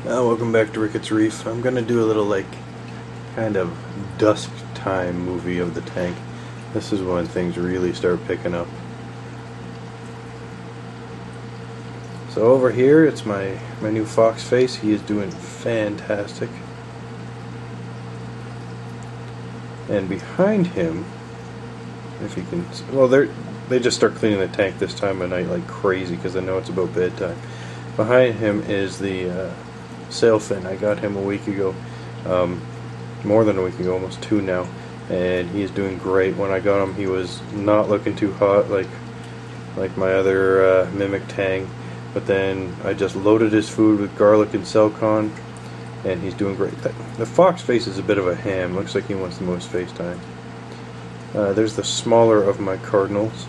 Welcome back to Rickets Reef. I'm gonna do a little kind of dusk time movie of the tank. This is when things really start picking up. So over here it's my new fox face. He is doing fantastic. And behind him, if you can, well, they just start cleaning the tank this time of night like crazy because I know it's about bedtime. Behind him is the sailfin. I got him a week ago, more than a week ago, almost 2 now, and he is doing great. When I got him, he was not looking too hot like my other mimic tang, but then I just loaded his food with garlic and selcon, and he's doing great. The fox face is a bit of a ham. Looks like he wants the most face time. There's the smaller of my cardinals.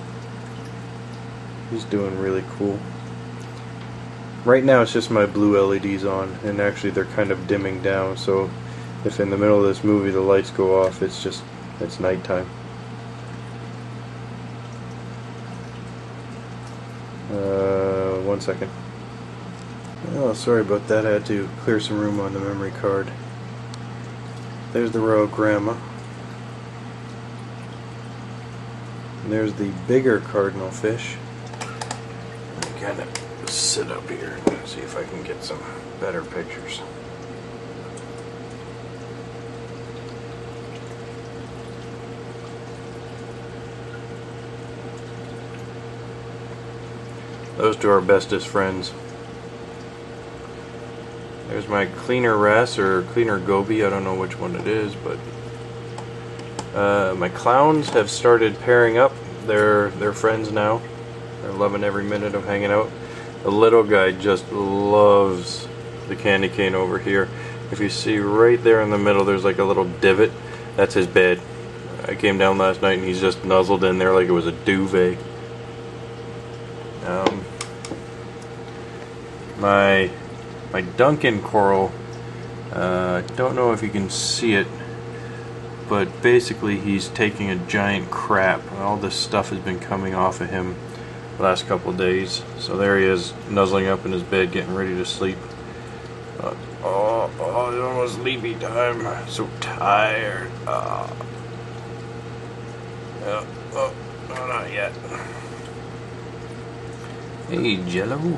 He's doing really cool. Right now it's just my blue LEDs on, and actually they're kind of dimming down, so if in the middle of this movie the lights go off, it's nighttime. One second. Oh, sorry about that. I had to clear some room on the memory card. There's the royal grandma. And there's the bigger cardinal fish. Let me kind of sit up here and see if I can get some better pictures. Those two are bestest friends. There's my cleaner wrasse or cleaner goby, I don't know which one it is, but my clowns have started pairing up. They're friends now. They're loving every minute of hanging out. The little guy just loves the candy cane over here. If you see right there in the middle, there's like a little divot. That's his bed. I came down last night and he's just nuzzled in there like it was a duvet. My Duncan coral, don't know if you can see it, but basically he's taking a giant crap. All this stuff has been coming off of him the last couple of days. So there he is, nuzzling up in his bed, getting ready to sleep. Oh, it's almost sleepy time. I'm so tired. Oh, not yet. Hey, Jello.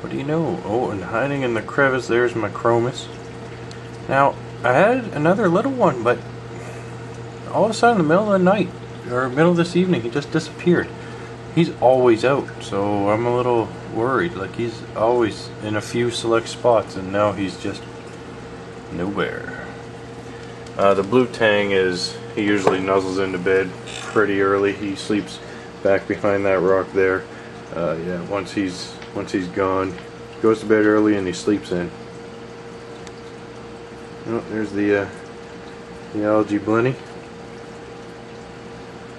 What do you know? Oh, and hiding in the crevice, there's my chromis. Now, I had another little one, but all of a sudden, in the middle of the night, or middle of this evening, he just disappeared. He's always out, so I'm a little worried. Like, he's always in a few select spots, and now he's just nowhere. The blue tang he usually nuzzles into bed pretty early. He sleeps back behind that rock there. Yeah, once he's gone, goes to bed early and he sleeps in. Oh, there's the algae blenny.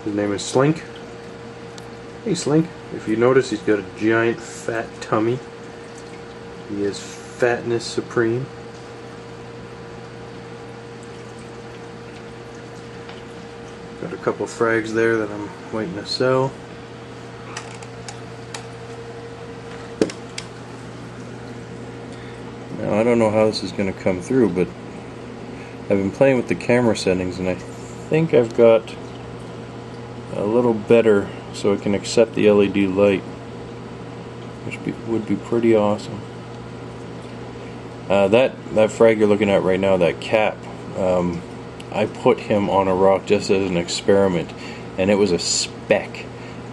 His name is Slink. Hey Slink. If you notice, he's got a giant fat tummy. He is fatness supreme. Got a couple frags there that I'm waiting to sell. Now I don't know how this is going to come through, but I've been playing with the camera settings and I think I've got a little better so it can accept the LED light, which would be pretty awesome. That frag you're looking at right now, that cap, I put him on a rock just as an experiment, and it was a speck,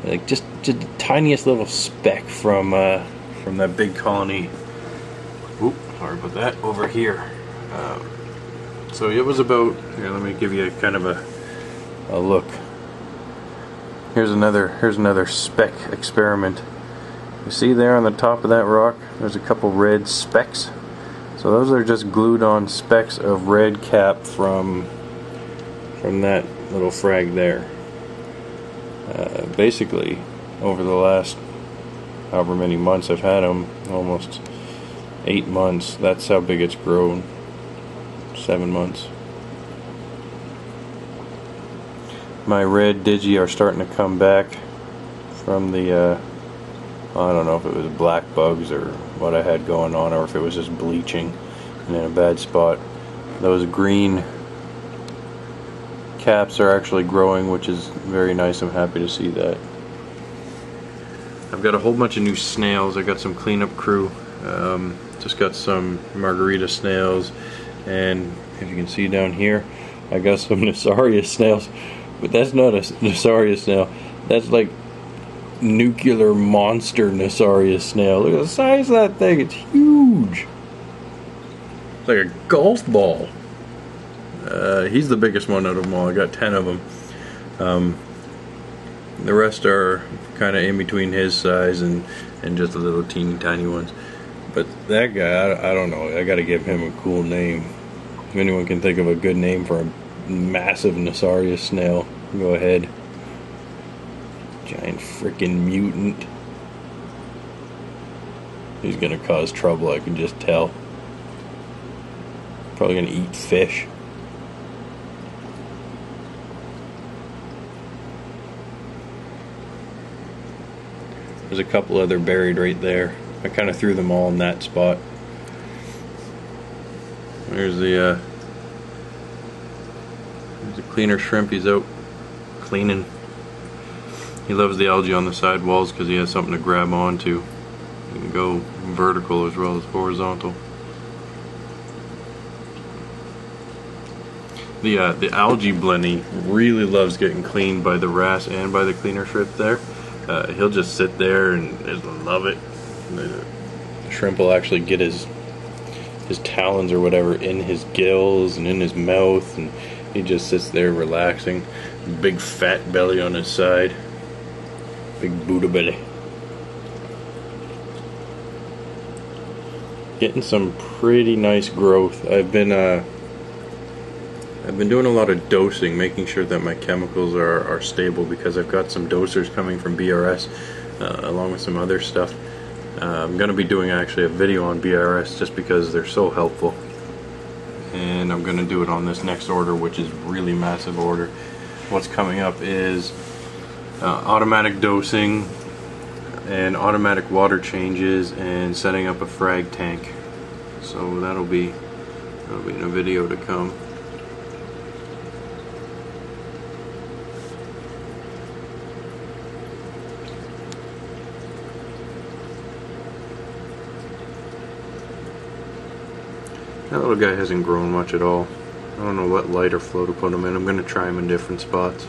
like just the tiniest little speck from that big colony. Oop, sorry about that. Over here. So it was about. Here, let me give you kind of a look. Here's another speck experiment. You see there on the top of that rock, there's a couple red specks. So those are just glued on specks of red cap from that little frag there. Basically, over the last however many months I've had them, almost 8 months, that's how big it's grown. 7 months. My red digi are starting to come back from the I don't know if it was black bugs or what I had going on, or if it was just bleaching and in a bad spot. Those green caps are actually growing, which is very nice. I'm happy to see that. I've got a whole bunch of new snails. I got some cleanup crew. Just got some margarita snails, and if you can see down here, I got some Nasarius snails. But that's not a Nasarius snail. That's like nuclear monster Nasarius snail. Look at the size of that thing. It's huge. It's like a golf ball. He's the biggest one out of them all. I got 10 of them. The rest are kind of in between his size and just the little teeny tiny ones. But that guy, I don't know. I got to give him a cool name. If anyone can think of a good name for a massive Nasarius snail, go ahead. Giant frickin' mutant. He's gonna cause trouble, I can just tell. Probably gonna eat fish. There's a couple other buried right there. I kind of threw them all in that spot. There's the cleaner shrimp. He's out cleaning. He loves the algae on the side walls because he has something to grab onto. He can go vertical as well as horizontal. The algae blenny really loves getting cleaned by the wrasse and by the cleaner shrimp there. He'll just sit there and just love it. The shrimp will actually get his talons or whatever in his gills and in his mouth, and he just sits there relaxing. Big fat belly on his side. Big Buddha belly. Getting some pretty nice growth. I've been doing a lot of dosing, making sure that my chemicals are stable, because I've got some dosers coming from BRS along with some other stuff. I'm going to be doing actually a video on BRS just because they're so helpful, and I'm going to do it on this next order, which is really massive order. What's coming up is automatic dosing and automatic water changes and setting up a frag tank. So that'll be in a video to come. That little guy hasn't grown much at all. I don't know what light or flow to put him in. I'm going to try him in different spots.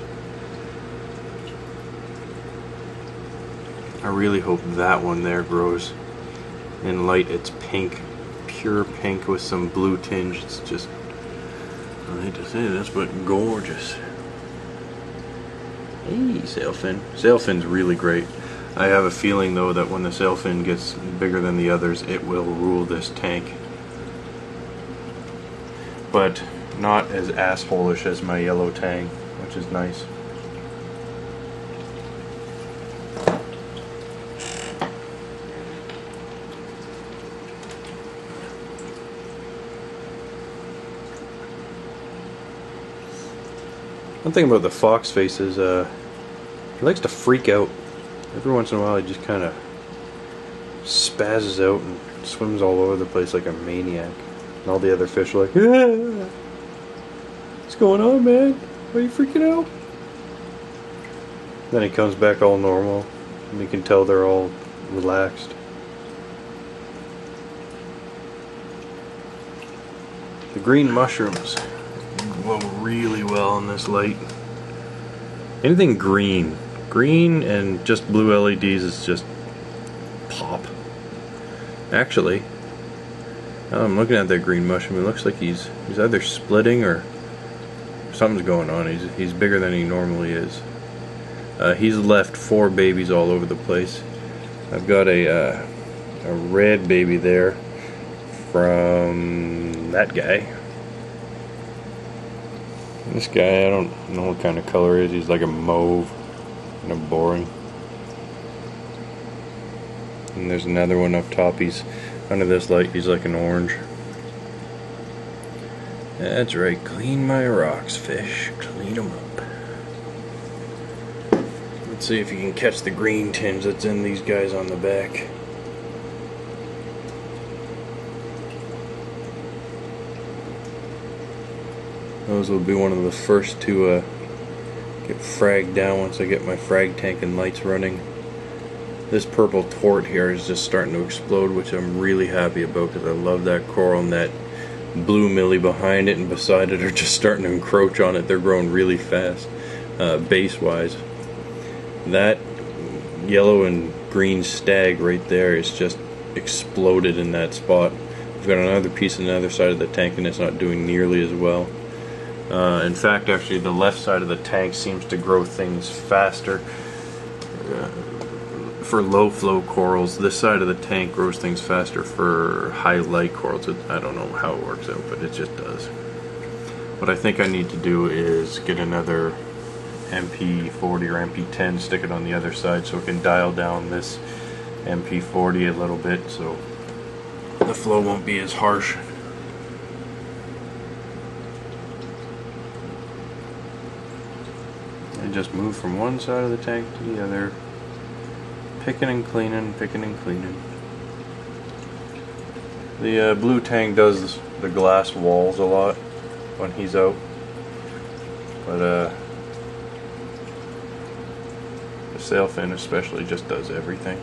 I really hope that one there grows in light. It's pink, pure pink with some blue tinge. It's just, I hate to say this, but gorgeous. Hey, sailfin. Sailfin's really great. I have a feeling though that when the sailfin gets bigger than the others, it will rule this tank. But not as asshole-ish as my yellow tang, which is nice. One thing about the fox face is he likes to freak out. Every once in a while he just kind of spazzes out and swims all over the place like a maniac. And all the other fish are like, ah, what's going on, man? Why are you freaking out? Then he comes back all normal, and you can tell they're all relaxed. The green mushrooms glow really well in this light. Anything green and just blue LEDs is just pop. Actually, now I'm looking at that green mushroom. It looks like he's either splitting or something's going on. He's bigger than he normally is. He's left 4 babies all over the place. I've got a red baby there from that guy. This guy, I don't know what kind of color it is. He's like a mauve, kind of boring. And there's another one up top. He's under this light. He's like an orange. That's right. Clean my rocks, fish. Clean them up. Let's see if you can catch the green tinge that's in these guys on the back. Those will be one of the first to get fragged down once I get my frag tank and lights running. This purple tort here is just starting to explode, which I'm really happy about because I love that coral, and that blue millie behind it and beside it are just starting to encroach on it. They're growing really fast, base wise. That yellow and green stag right there is just exploded in that spot. I've got another piece on the other side of the tank and it's not doing nearly as well. In fact, actually the left side of the tank seems to grow things faster. For low flow corals, this side of the tank grows things faster for high light corals. I don't know how it works out, but it just does. What I think I need to do is get another MP40 or MP10, stick it on the other side so it can dial down this MP40 a little bit so the flow won't be as harsh. I just move from one side of the tank to the other, picking and cleaning, picking and cleaning. The blue tank does the glass walls a lot when he's out, but the sailfin especially just does everything.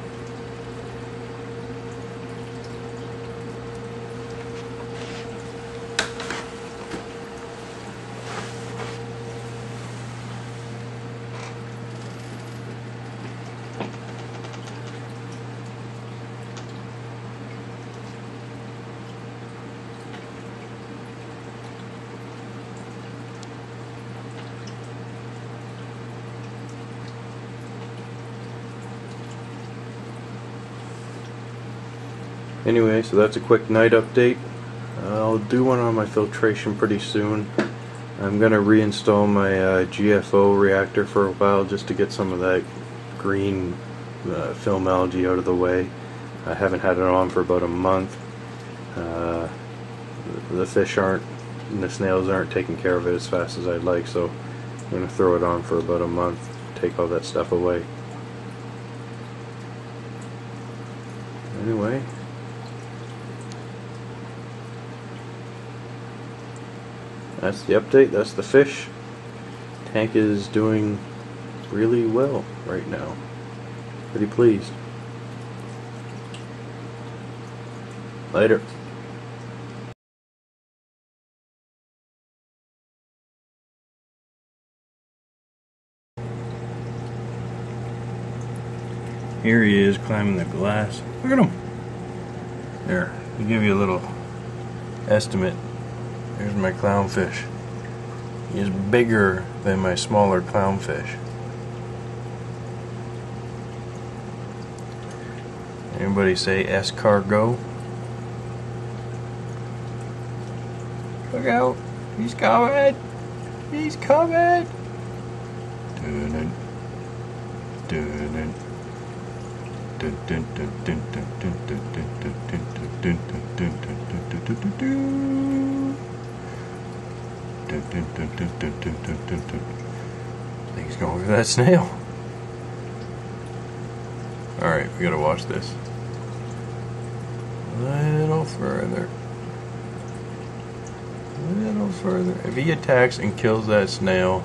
Anyway, so that's a quick night update. I'll do one on my filtration pretty soon. I'm going to reinstall my GFO reactor for a while just to get some of that green film algae out of the way. I haven't had it on for about a month. The fish aren't, and the snails aren't taking care of it as fast as I'd like, so I'm going to throw it on for about a month, take all that stuff away. Anyway, that's the update, that's the fish. Tank is doing really well right now. Pretty pleased. Later. Here he is climbing the glass. Look at him. There, to give you a little estimate. Here's my clownfish. He is bigger than my smaller clownfish. Anybody say escargot? Look out! He's coming! He's coming! Dun, dun, dun. Dun, dun, dun, dun, dun, dun, dun, dun, dun, dun, dun, dun, dun, dun, dun. Dun, dun, dun, dun, dun, dun, dun, dun, dun. I think he's going for that snail. Alright, we gotta watch this. A little further. A little further. If he attacks and kills that snail,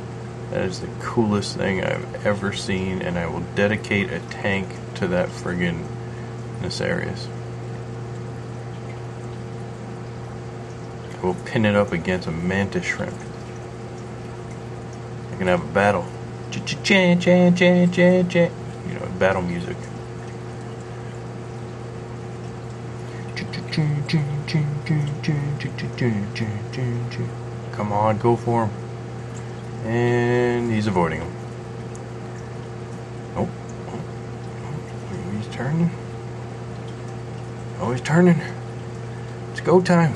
that is the coolest thing I've ever seen, and I will dedicate a tank to that friggin' Necarius. I will pin it up against a mantis shrimp. I can have a battle. Chan, chan, chan, chan, chan. You know, battle music. Come on, go for him. And he's avoiding him. Nope. Oh, he's turning. Oh, he's turning. It's go time.